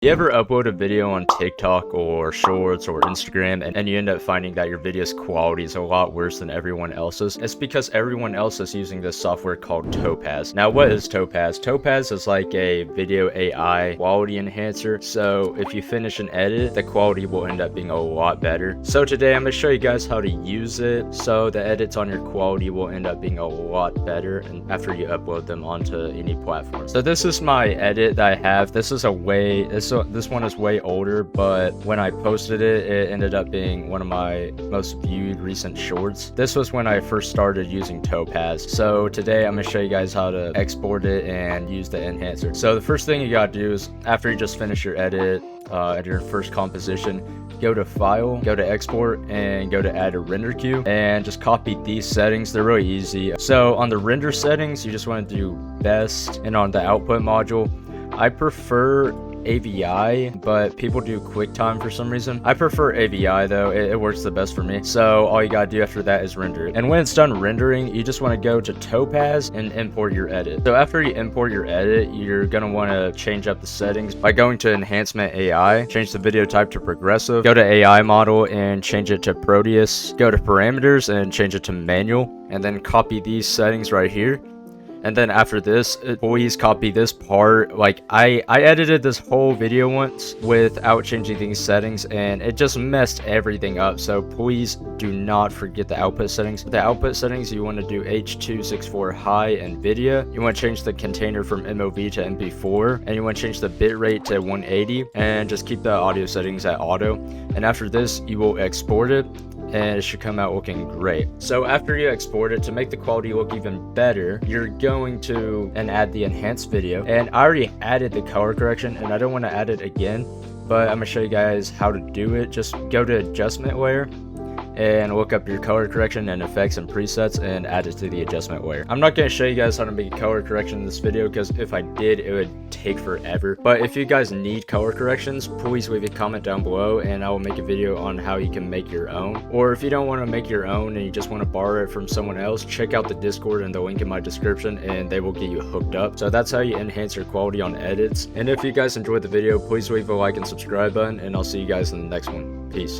You ever upload a video on TikTok or Shorts or Instagram and you end up finding that your video's quality is a lot worse than everyone else's? It's because everyone else is using this software called Topaz. Now, what is Topaz? Topaz is like a video AI quality enhancer. So if you finish an edit, the quality will end up being a lot better. So today I'm going to show you guys how to use it so the edits on your quality will end up being a lot better and after you upload them onto any platform. So this is my edit that I have. This is this one is way older, but when I posted it, it ended up being one of my most viewed recent shorts. This was when I first started using Topaz. So today I'm going to show you guys how to export it and use the enhancer. So the first thing you got to do is after you just finish your edit, at your first composition, go to File, go to Export, and go to Add a Render Queue, and just copy these settings. They're really easy. So on the render settings, you just want to do Best, and on the output module, I prefer AVI, but people do QuickTime for some reason. I prefer AVI though, it works the best for me. So all you gotta do after that is render it. And when it's done rendering, you just want to go to Topaz and import your edit. So after you import your edit, you're gonna want to change up the settings by going to Enhancement AI, change the video type to progressive, go to AI model and change it to Proteus, go to parameters and change it to manual, and then copy these settings right here. And then after this, please copy this part. Like I edited this whole video once without changing these settings and it just messed everything up. So please do not forget the output settings. The output settings, you want to do H.264 high NVIDIA. You want to change the container from MOV to MP4 and you want to change the bitrate to 180 and just keep the audio settings at auto. And after this, you will export it and it should come out looking great. So after you export it, to make the quality look even better, you're going to add the enhanced video. And I already added the color correction and I don't want to add it again, but I'm gonna show you guys how to do it. Just go to adjustment layer and look up your color correction and effects and presets and add it to the adjustment layer. I'm not going to show you guys how to make a color correction in this video because if I did, it would take forever. But if you guys need color corrections, please leave a comment down below and I will make a video on how you can make your own. Or if you don't want to make your own and you just want to borrow it from someone else, check out the Discord and the link in my description and they will get you hooked up. So that's how you enhance your quality on edits. And if you guys enjoyed the video, please leave a like and subscribe button and I'll see you guys in the next one. Peace.